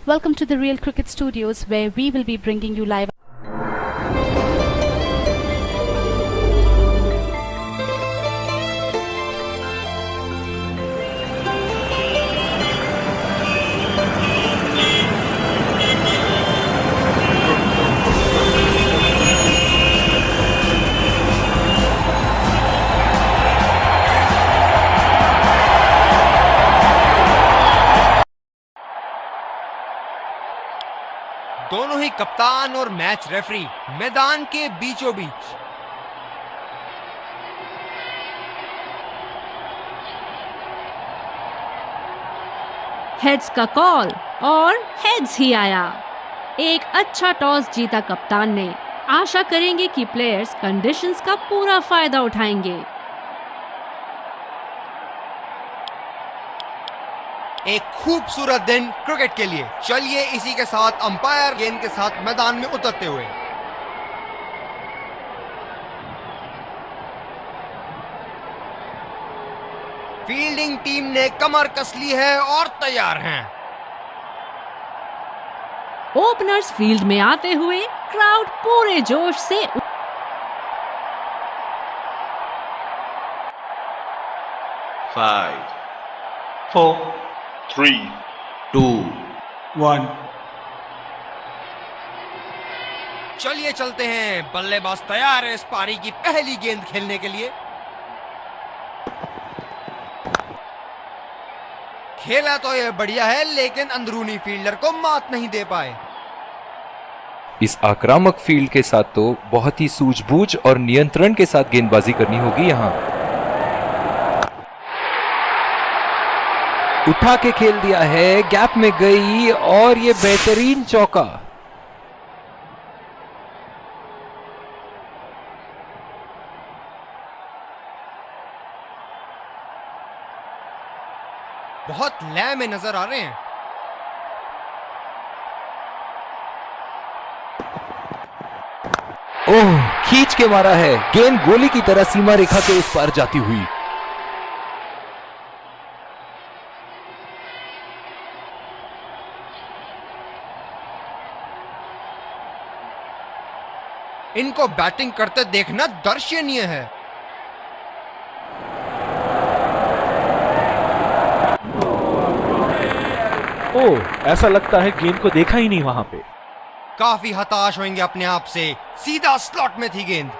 Welcome to the Real Cricket Studios, where we will be bringing you live. दोनों ही कप्तान और match referee मैदान के बीचों बीच। हेड्स का कॉल और हेड्स ही आया। एक अच्छा टॉस जीता कप्तान ने। आशा करेंगे कि प्लेयर्स कंडीशंस का पूरा फायदा उठाएंगे। एक खूबसूरत दिन क्रिकेट के लिए। चलिए इसी के साथ अंपायर गेंद के साथ मैदान में उतरते हुए। फील्डिंग टीम ने कमर कस ली है और तैयार हैं। ओपनर्स फील्ड में आते हुए क्राउड पूरे जोश से 5, 4, 3, 2, 1. चलिए चलते हैं। बल्लेबाज तैयार है इस पारी की पहली गेंद खेलने के लिए। खेला तो यह बढ़िया है, लेकिन अंदरूनी फील्डर को मात नहीं दे पाए। इस आक्रामक फील्ड के साथ तो बहुत ही सूझबूझ और नियंत्रण के साथ गेंदबाजी करनी होगी। यहां उठा के खेल दिया है, गैप में गई और ये बेहतरीन चौका। बहुत लय में नजर आ रहे हैं। ओह, खींच के मारा है। गेंद गोली की तरह सीमा रेखा के उस पार जाती हुई। इनको बैटिंग करते देखना दर्शनीय है। ओह, ऐसा लगता है गेंद को देखा ही नहीं वहां पे। काफी हताश होंगे अपने आप से। सीधा स्लॉट में थी गेंद।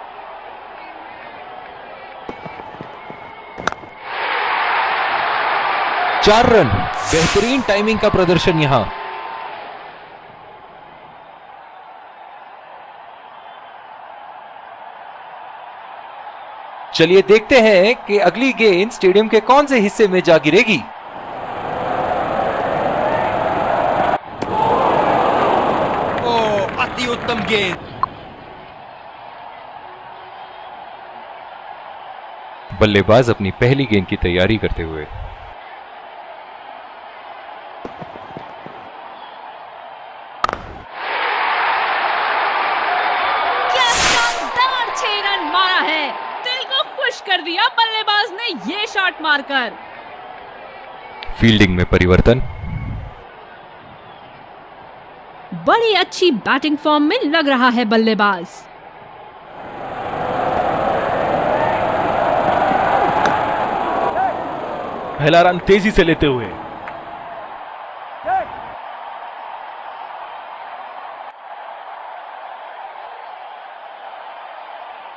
चार रन। बेहतरीन टाइमिंग का प्रदर्शन यहां। चलिए देखते हैं कि अगली गेंद स्टेडियम के कौन से हिस्से में जा गिरेगी। अति उत्तम गेंद। बल्लेबाज अपनी पहली गेंद की तैयारी करते हुए। क्या शानदार 6 रन मारा है। दिल को खुश कर दिया बल्लेबाज ने ये शॉट मारकर। फील्डिंग में परिवर्तन। बड़ी अच्छी बैटिंग फॉर्म में लग रहा है बल्लेबाज। पहला रन तेजी से लेते हुए।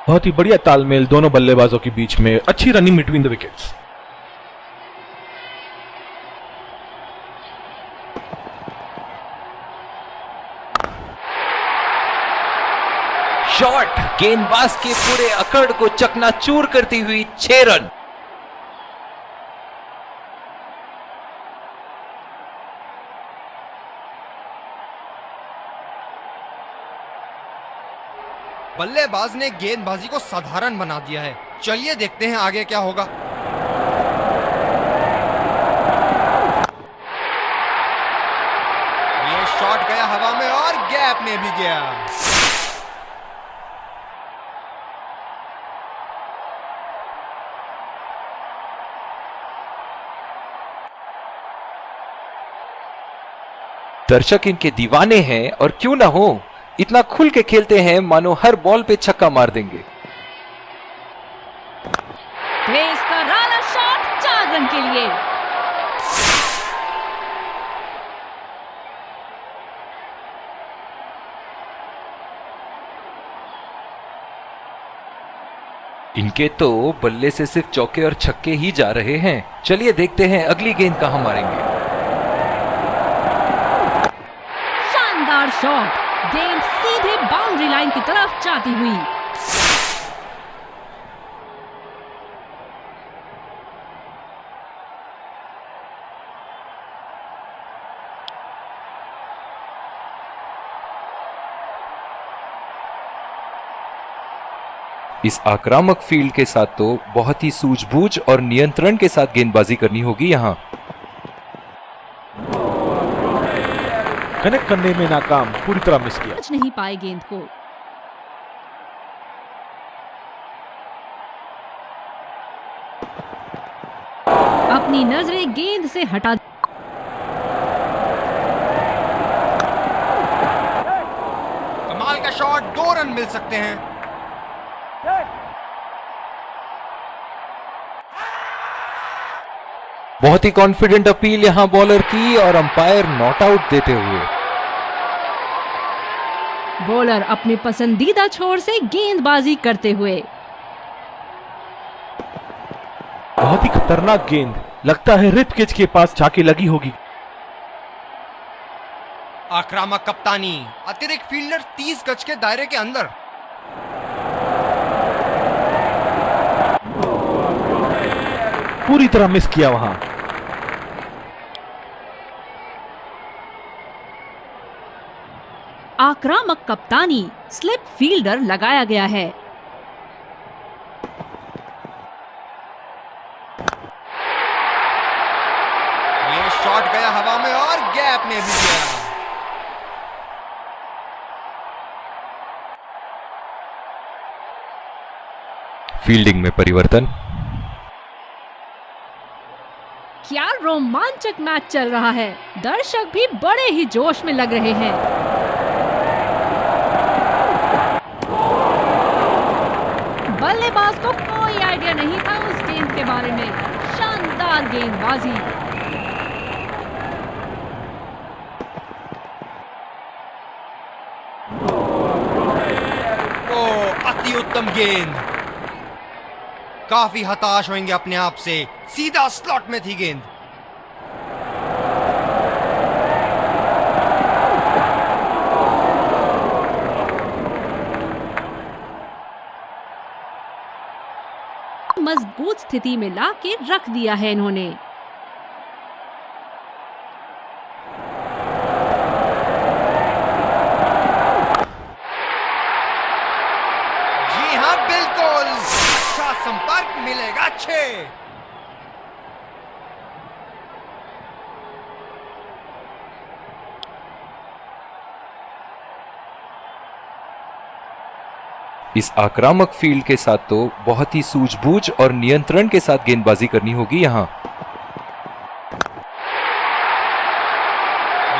बहुत ही बढ़िया तालमेल दोनों बल्लेबाजों के बीच में। अच्छी running between the wickets. Shot गेंदबाज के पूरे अकड़ को चकनाचूर करती हुई 6 रन। बल्लेबाज ने गेंदबाजी को साधारण बना दिया है। चलिए देखते हैं आगे क्या होगा। ये शॉट गया हवा में और गैप में भी गया। दर्शक इनके दीवाने हैं और क्यों ना हो, इतना खुल के खेलते हैं मानो हर बॉल पे छक्का मार देंगे। तेज करारा शॉट 4 रन के लिए। इनके तो बल्ले से सिर्फ चौके और छक्के ही जा रहे हैं। चलिए देखते हैं अगली गेंद कहां मारेंगे। शानदार शॉट, गेंद सीधे बाउंड्री लाइन की तरफ जाती हुई। इस आक्रामक फील्ड के साथ तो बहुत ही सूझबूझ और नियंत्रण के साथ गेंदबाजी करनी होगी यहां। कनेक्ट करने में नाकाम, पूरी तरह मिस किया। बच नहीं पाए गेंद को। अपनी नजरें गेंद से हटा। कमाल का शॉट, 2 रन मिल सकते हैं। बहुत ही कॉन्फिडेंट अपील यहां बॉलर की और अंपायर नॉट आउट देते हुए। बॉलर अपने पसंदीदा छोर से गेंदबाजी करते हुए। बहुत ही खतरनाक गेंद, लगता है रिप किच के पास जाके लगी होगी। आक्रामक कप्तानी, अतिरिक्त फील्डर 30 गज के दायरे के अंदर। पूरी तरह मिस किया वहां। आक्रामक कप्तानी, स्लिप फील्डर लगाया गया है। ये शॉट गया हवा में और गैप में भी गया। फील्डिंग में परिवर्तन। क्या रोमांचक मैच चल रहा है। दर्शक भी बड़े ही जोश में लग रहे हैं। बल्लेबाज को कोई आइडिया नहीं था उस गेंद के बारे में। शानदार गेंदबाजी। ओ, अति उत्तम गेंद। काफी हताश होंगे अपने आप से, सीधा स्लॉट में थी गेंद। मजबूत स्थिति में लाके रख दिया है इन्होंने। जी हाँ, बिल्कुल। अच्छा संपर्क मिलेगा 6। इस आक्रामक फील्ड के साथ तो बहुत ही सूझबूझ और नियंत्रण के साथ गेंदबाजी करनी होगी यहां।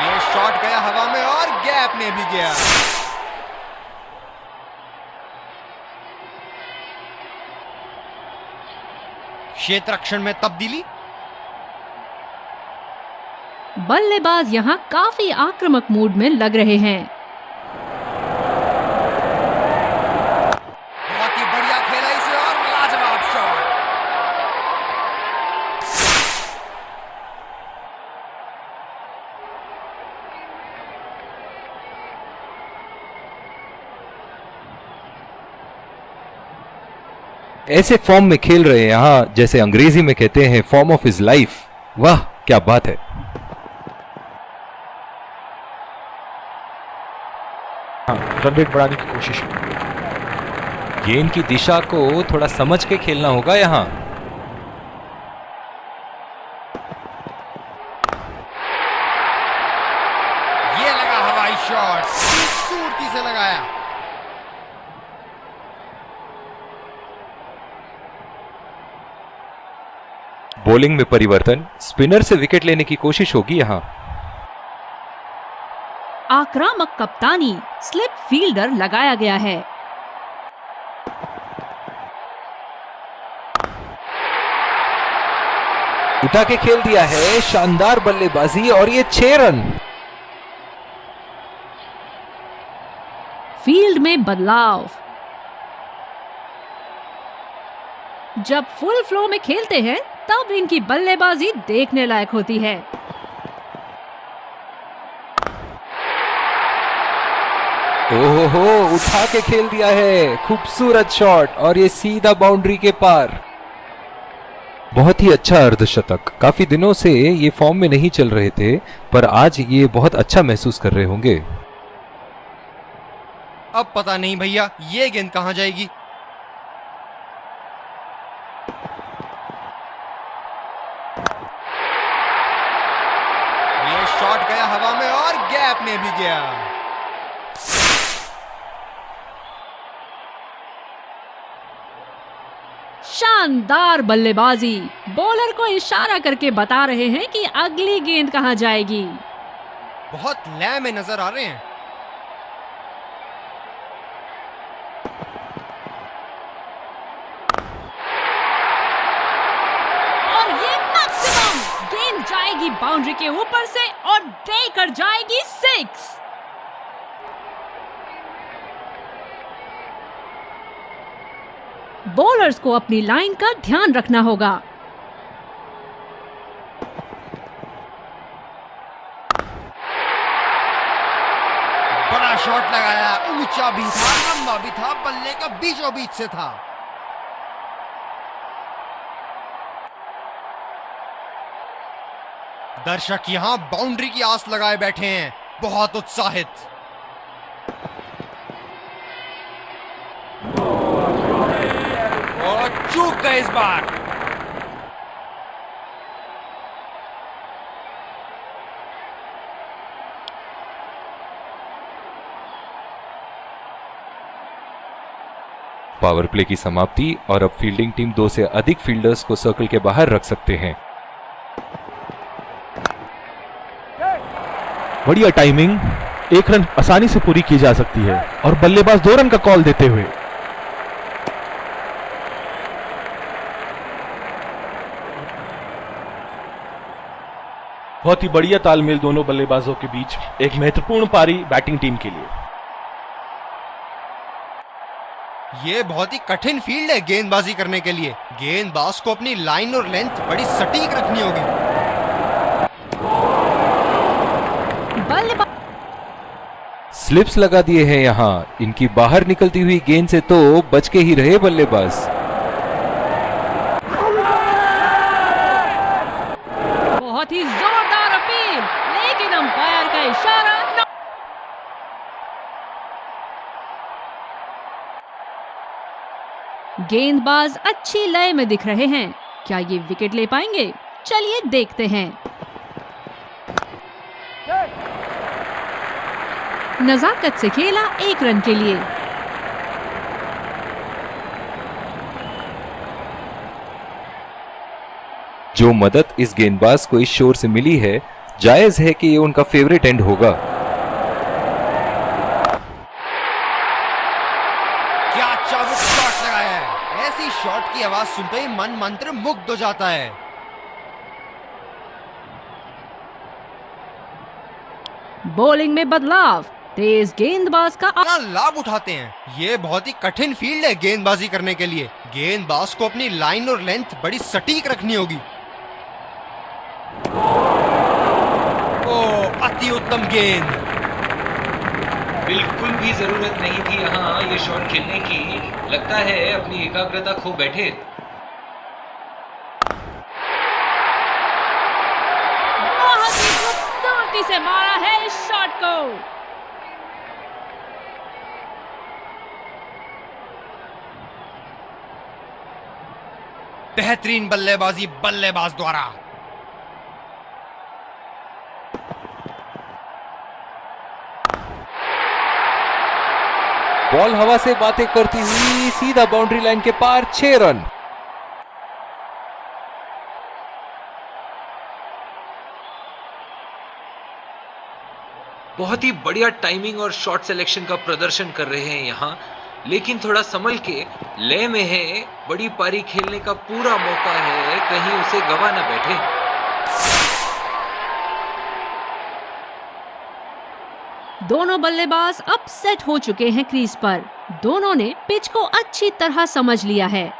ये शॉट गया हवा में और गैप में भी गया। क्षेत्र रक्षण में तब्दीली। बल्लेबाज यहां काफी आक्रामक मूड में लग रहे हैं। बहुत ही बढ़िया खेला इसे और लाजवाब शॉट। ऐसे फॉर्म में खेल रहे हैं यहां, जैसे अंग्रेजी में कहते हैं फॉर्म ऑफ हिज लाइफ। वाह क्या बात है। रन रेट बढ़ाने की कोशिश। गेंद की दिशा को थोड़ा समझ के खेलना होगा यहां। ये लगा हवाई शॉट, खूबसूरती से लगाया। बॉलिंग में परिवर्तन, स्पिनर से विकेट लेने की कोशिश होगी यहां। आक्रामक कप्तानी स्लिप फील्डर लगाया गया है। उठा के खेल दिया है, शानदार बल्लेबाजी और ये 6 रन। फील्ड में बदलाव। जब फुल फ्लो में खेलते हैं तब इनकी बल्लेबाजी देखने लायक होती है। ओहो, उठा के खेल दिया है, खूबसूरत शॉट और ये सीधा बाउंड्री के पार। बहुत ही अच्छा अर्धशतक। काफी दिनों से ये फॉर्म में नहीं चल रहे थे, पर आज ये बहुत अच्छा महसूस कर रहे होंगे। अब पता नहीं भैया ये गेंद कहां जाएगी। ये शॉट गया हवा में और गैप में भी गया। शानदार बल्लेबाजी। बॉलर को इशारा करके बता रहे हैं कि अगली गेंद कहां जाएगी। बहुत लय में नजर आ रहे हैं। और ये मैक्सिमम गेंद जाएगी बाउंड्री के ऊपर से और देकर जाएगी 6। बॉलर्स को अपनी लाइन का ध्यान रखना होगा। बड़ा शॉट लगाया, ऊंचा भी था, लंबा भी था, बल्ले का बीचों बीच से था। दर्शक यहां बाउंड्री की आस लगाए बैठे हैं, बहुत उत्साहित। और चूक गए इस बार। पावर प्ले की समाप्ति और अब फील्डिंग टीम 2 से अधिक फील्डर्स को सर्कल के बाहर रख सकते हैं। बढ़िया टाइमिंग, 1 रन आसानी से पूरी की जा सकती है और बल्लेबाज 2 रन का कॉल देते हुए बहुत ही बढ़िया तालमेल दोनों बल्लेबाजों के बीच। एक महत्वपूर्ण पारी बैटिंग टीम के लिए। ये बहुत ही कठिन फील्ड है गेंदबाजी करने के लिए। गेंदबाज को अपनी लाइन और लेंथ बड़ी सटीक रखनी होगी। स्लिप्स लगा दिए हैं यहाँ। इनकी बाहर निकलती हुई गेंद से तो बच के ही रहे बल्लेबाज। बहुत ही जोरदार अपील, लेकिन अंपायर का इशारा न... गेंदबाज अच्छी लय में दिख रहे हैं। क्या ये विकेट ले पाएंगे? चलिए देखते हैं। नजाकत से खेला 1 रन के लिए। जो मदद इस गेंदबाज को इस शोर से मिली है, जायज है कि ये उनका फेवरेट एंड होगा। क्या चाबुक शॉट लगाया है। ऐसी शॉट की आवाज सुनते ही मन मंत्र मुग्ध हो जाता है। बॉलिंग में बदलाव। तेज गेंदबाज का अपना लाभ उठाते हैं। ये बहुत ही कठिन फील्ड है गेंदबाजी करने के लिए। गेंदबाज को अपनी लाइन और लेंथ बड़ी सटीक रखनी होगी। ओ, अति उत्तम गेंद। बिल्कुल भी जरूरत नहीं थी यहाँ ये शॉट खेलने की। लगता है अपनी एकाग्रता खो बैठे। बहुत ही खूबसूरती से मारा है इस शॉट को। बेहतरीन बल्लेबाजी बल्लेबाज द्वारा। बॉल हवा से बातें करती हुई सीधा बाउंड्री लाइन के पार 6 रन। बहुत ही बढ़िया टाइमिंग और शॉट सिलेक्शन का प्रदर्शन कर रहे हैं यहाँ, लेकिन थोड़ा संभल के, लय में है, बड़ी पारी खेलने का पूरा मौका है, कहीं उसे गवा न बैठे। दोनों बल्लेबाज अब सेट हो चुके हैं क्रीज पर। दोनों ने पिच को अच्छी तरह समझ लिया है।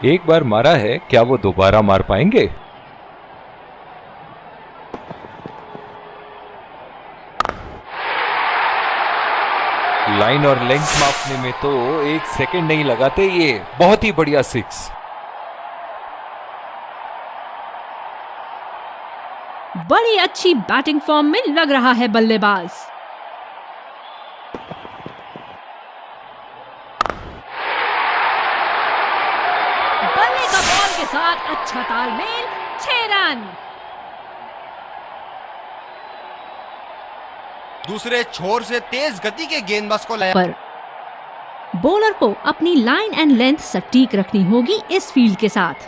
एक बार मारा है, क्या वो दोबारा मार पाएंगे? लाइन और लेंथ मापने में तो 1 सेकंड नहीं लगाते ये। बहुत ही बढ़िया 6। बड़ी अच्छी बैटिंग फॉर्म में लग रहा है बल्लेबाज। बल्ले का बॉल के साथ अच्छा तालमेल, 6 रन। दूसरे छोर से तेज गति के गेंदबाज को लाया। पर बॉलर को अपनी लाइन एंड लेंथ सटीक रखनी होगी इस फील्ड के साथ।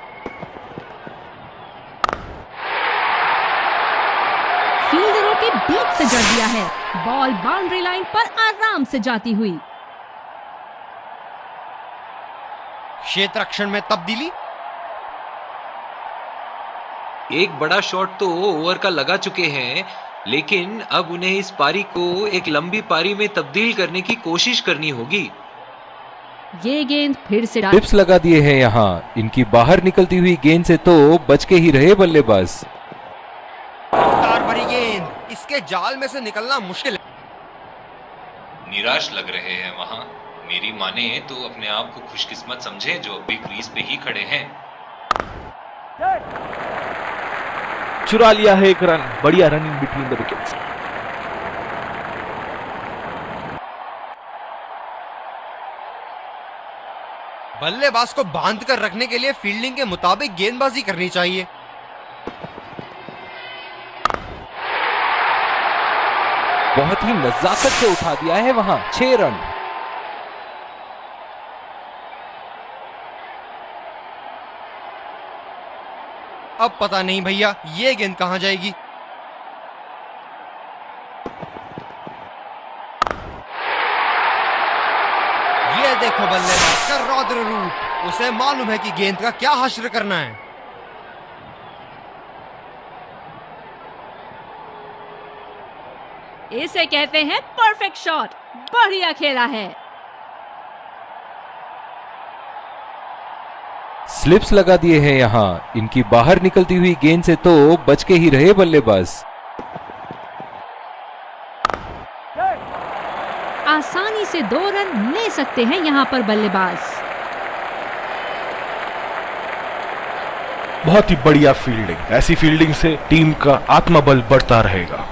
फील्डरों के बीच से जड़ दिया है। बॉल बाउंड्री लाइन पर आराम से जाती हुई। क्षेत्ररक्षण में तब्दीली। एक बड़ा शॉट तो ओवर का लगा चुके हैं, लेकिन अब उन्हें इस पारी को एक लंबी पारी में तब्दील करने की कोशिश करनी होगी। ये गेंद फिर से टिप्स लगा दिए हैं यहाँ। इनकी बाहर निकलती हुई गेंद से तो बच के ही रहे बल्लेबाज। रफ्तार भरी गेंद, इसके जाल में से निकलना मुश्किल है। निराश लग रहे हैं वहां। मेरी माने तो अपने आप को खुशकिस्मत समझे जो अभी क्रीज पे ही खड़े हैं। चुरा लिया है 1 रन। बढ़िया run in between the wickets. बल्लेबाज को बांध कर रखने के लिए फील्डिंग के मुताबिक गेंदबाजी करनी चाहिए। बहुत ही नजाकत से उठा दिया है वहां। 6 रन। अब पता नहीं भैया ये गेंद कहां जाएगी। ये देखो बल्लेबाज का रौद्र रूप। उसे मालूम है कि गेंद का क्या हश्र करना है। इसे कहते हैं परफेक्ट शॉट। बढ़िया खेला है। स्लिप्स लगा दिए हैं यहाँ। इनकी बाहर निकलती हुई गेंद से तो बच के ही रहे बल्लेबाज। आसानी से 2 रन ले सकते हैं यहाँ पर बल्लेबाज। बहुत ही बढ़िया फील्डिंग। ऐसी फील्डिंग से टीम का आत्मबल बढ़ता रहेगा।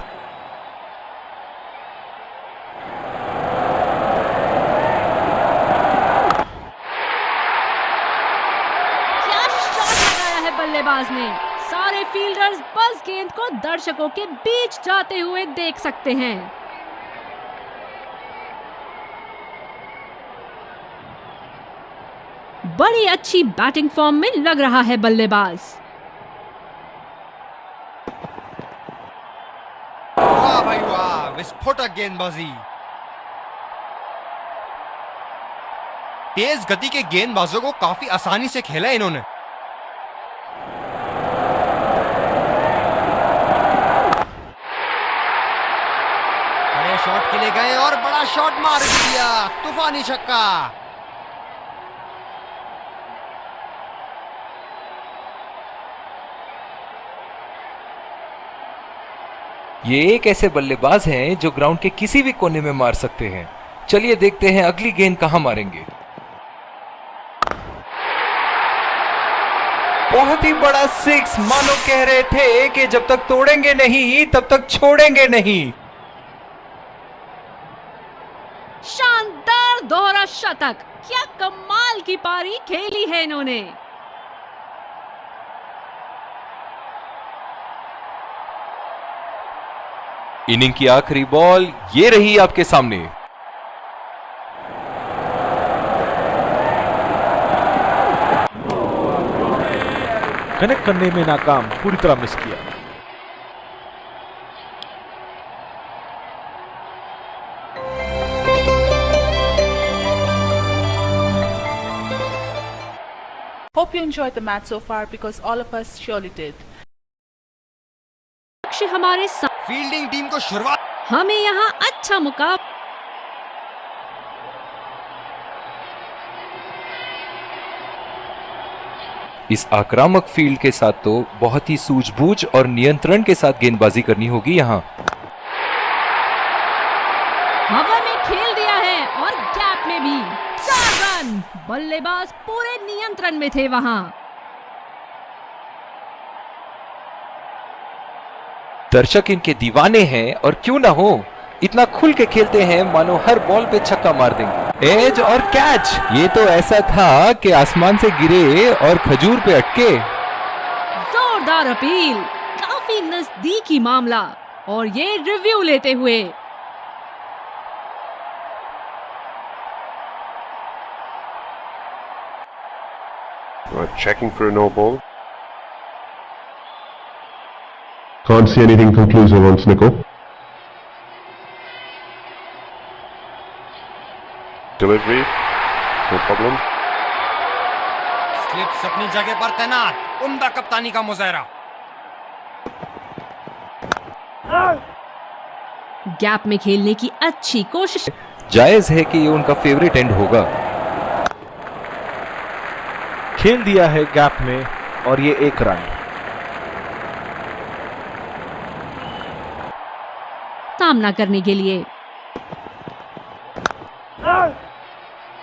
क्या शॉट लगाया है बल्लेबाज ने। सारे फील्डर्स बस गेंद को दर्शकों के बीच जाते हुए देख सकते हैं। बड़ी अच्छी बैटिंग फॉर्म में लग रहा है बल्लेबाज। वाह भाई वाह, विस्फोटक गेंदबाजी। तेज गति के गेंदबाजों को काफी आसानी से खेला इन्होंने। बड़े शॉट के लिए गए और बड़ा शॉट मार भी दिया। तूफानी छक्का। ये एक ऐसे बल्लेबाज हैं जो ग्राउंड के किसी भी कोने में मार सकते हैं। चलिए देखते हैं अगली गेंद कहां मारेंगे। बहुत ही बड़ा 6। मानो कह रहे थे कि जब तक तोड़ेंगे नहीं तब तक छोड़ेंगे नहीं। शानदार दोहरा शतक। क्या कमाल की पारी खेली है इन्होंने। इनिंग की आखिरी बॉल ये रही आपके सामने। कनेक्ट करने में नाकाम, पूरी तरह मिस किया। Hope you enjoyed the match so far because all of us surely did. लक्ष्य हमारे फील्डिंग टीम को शुरुआत हमें यहाँ अच्छा मुकाबला इस आक्रामक फील्ड के साथ तो बहुत ही सूझबूझ और नियंत्रण के साथ गेंदबाजी करनी होगी यहाँ। हवा में खेल दिया है और गैप में भी 4 रन। बल्लेबाज पूरे नियंत्रण में थे वहां। दर्शक इनके दीवाने हैं और क्यों ना हो, इतना खुल के खेलते हैं मानो हर बॉल पे छक्का मार देंगे। एज और कैच, ये तो ऐसा था कि आसमान से गिरे और खजूर पे अटके। जोरदार अपील, काफी नजदीकी मामला और ये रिव्यू लेते हुए checking for a no ball. Can't see anything conclusive on Snicko. Delivery, no problem. Slips अपनी जगह पर तैनात, उम्दा कप्तानी का मुजाहरा। गैप में खेलने की अच्छी कोशिश। जायज है कि ये उनका फेवरेट एंड होगा। खेल दिया है गैप में और ये 1 रन। सामना करने के लिए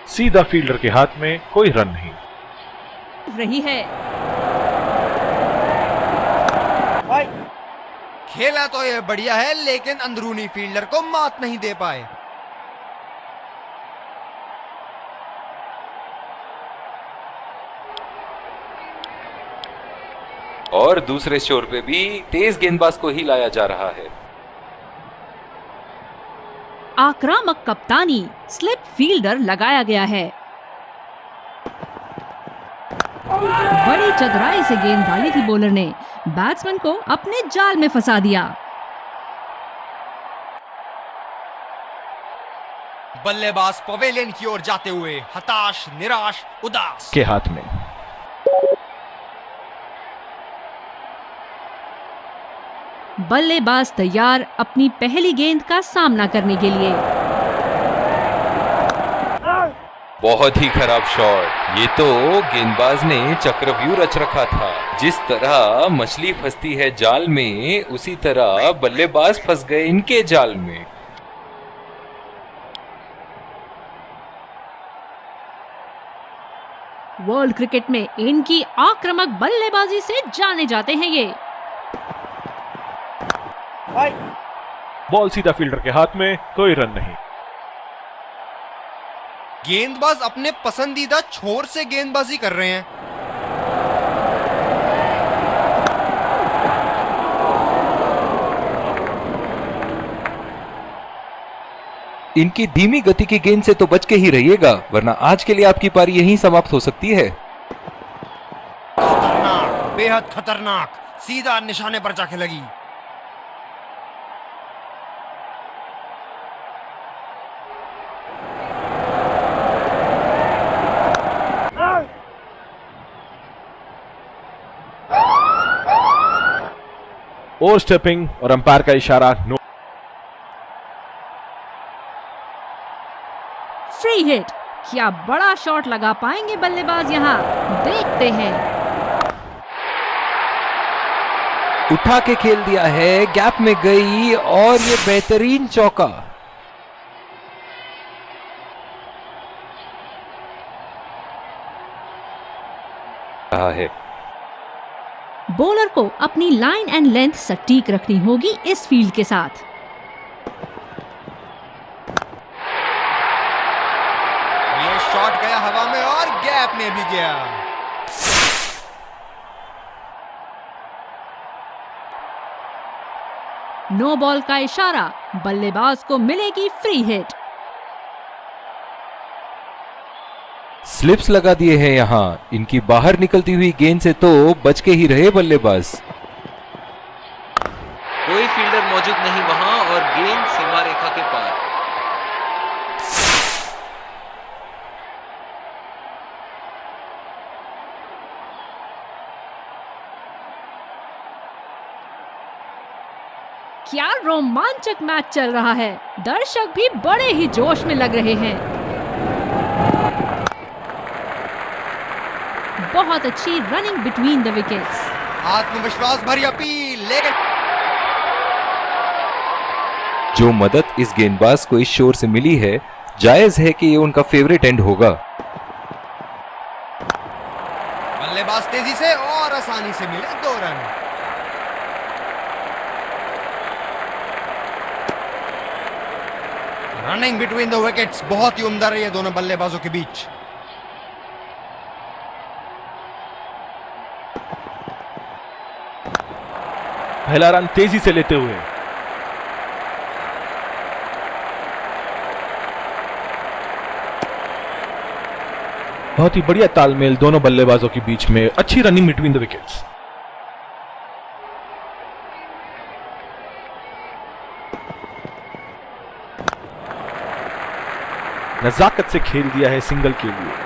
सीधा फील्डर के हाथ में, कोई रन नहीं। रही है खेला तो ये बढ़िया है लेकिन अंदरूनी फील्डर को मात नहीं दे पाए। और दूसरे शोर पे भी तेज गेंदबाज को ही लाया जा रहा है। आक्रामक कप्तानी, स्लिप फील्डर लगाया गया है। बड़ी चतुराई से गेंद डाली थी बॉलर ने, बैट्समैन को अपने जाल में फंसा दिया। बल्लेबाज पवेलियन की ओर जाते हुए हताश, निराश, उदास के हाथ में। बल्लेबाज तैयार अपनी पहली गेंद का सामना करने के लिए। बहुत ही खराब शॉट। ये तो गेंदबाज ने चक्रव्यूह रच रखा था। जिस तरह मछली फंसती है जाल में, उसी तरह बल्लेबाज फंस गए इनके जाल में। वर्ल्ड क्रिकेट में इनकी आक्रामक बल्लेबाजी से जाने जाते हैं ये। बॉल सीधा फील्डर के हाथ में, कोई रन नहीं। गेंदबाज अपने पसंदीदा छोर से गेंदबाजी कर रहे हैं। इनकी धीमी गति की गेंद से तो बच के ही रहिएगा, वरना आज के लिए आपकी पारी यहीं समाप्त हो सकती है। खतरनाक, बेहद खतरनाक, सीधा निशाने पर जाके लगी। ओवर स्टेपिंग और अंपायर का इशारा नो। फ्री हिट, क्या बड़ा शॉट लगा पाएंगे बल्लेबाज यहाँ, देखते हैं। उठा के खेल दिया है, गैप में गई और ये बेहतरीन चौका। रहा है। बॉलर को अपनी लाइन एंड लेंथ सटीक रखनी होगी इस फील्ड के साथ। ये शॉट गया हवा में और गैप में भी गया। नो बॉल का इशारा, बल्लेबाज को मिलेगी फ्री हिट। स्लिप्स लगा दिए हैं यहाँ। इनकी बाहर निकलती हुई गेंद से तो बच के ही रहे बल्लेबाज। कोई फील्डर मौजूद नहीं वहां और गेंद सीमा रेखा के पार। क्या रोमांचक मैच चल रहा है। दर्शक भी बड़े ही जोश में लग रहे हैं। बहुत अच्छी रनिंग बिटवीन द विकेट्स। आत्मविश्वास भरी अपील, लेकिन जो मदद इस गेंदबाज को इस शोर से मिली है, जायज है कि ये उनका फेवरेट एंड होगा। बल्लेबाज तेजी से और आसानी से मिले 2 run. Running between the wickets बहुत ही उम्दा रही है दोनों बल्लेबाजों के बीच। पहला रन तेजी से लेते हुए बहुत ही बढ़िया तालमेल दोनों बल्लेबाजों के बीच में। अच्छी रनिंग बिटवीन द विकेट्स। नजाकत से खेल दिया है सिंगल के लिए।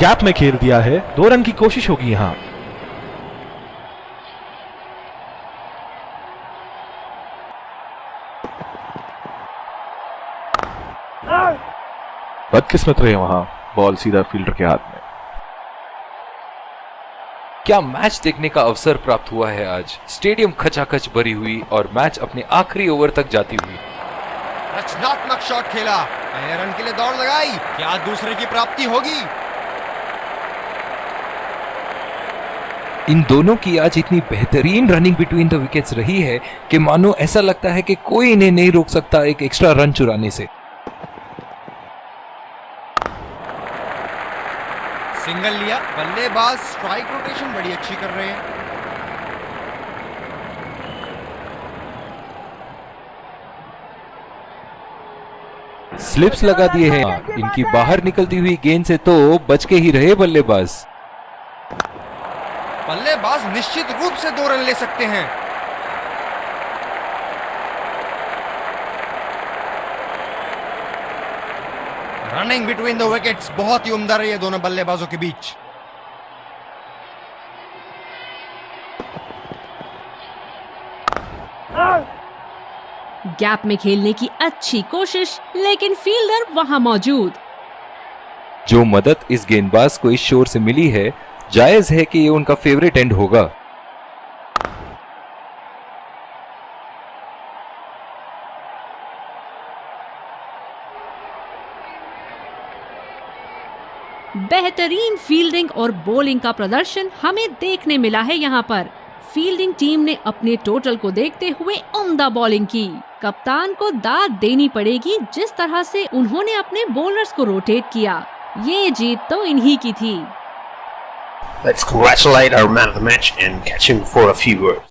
गैप में खेल दिया है। 2 रन की कोशिश होगी यहां। बदकिस्मत रहे वहां, बॉल सीधा फील्डर के हाथ में। क्या मैच देखने का अवसर प्राप्त हुआ है आज। स्टेडियम खचाखच भरी हुई और मैच अपने आखिरी ओवर तक जाती हुई। रचनात्मक शॉट खेला, पहले रन के लिए दौड़ लगाई, क्या दूसरे की प्राप्ति होगी। इन दोनों की आज इतनी बेहतरीन रनिंग बिटवीन द विकेट्स रही है कि मानो ऐसा लगता है कि कोई इन्हें नहीं रोक सकता एक एक्स्ट्रा रन चुराने से। सिंगल लिया, बल्लेबाज स्ट्राइक रोटेशन बड़ी अच्छी कर रहे हैं। स्लिप्स लगा दिए हैं। इनकी बाहर निकलती हुई गेंद से तो बच के ही रहे बल्लेबाज। बल्लेबाज निश्चित रूप से 2 रन ले सकते हैं। रनिंग बिटवीन द विकेट्स बहुत ही उम्दा रही है दोनों बल्लेबाजों के बीच। गैप में खेलने की अच्छी कोशिश, लेकिन फील्डर वहां मौजूद। जो मदद इस गेंदबाज को इस शोर से मिली है, जायज है कि ये उनका फेवरेट एंड होगा। बेहतरीन फील्डिंग और बॉलिंग का प्रदर्शन हमें देखने मिला है यहाँ पर। फील्डिंग टीम ने अपने टोटल को देखते हुए उम्दा बॉलिंग की। कप्तान को दाद देनी पड़ेगी जिस तरह से उन्होंने अपने बॉलर्स को रोटेट किया। ये जीत तो इन्हीं की थी। Let's congratulate our man of the match and catch him for a few words.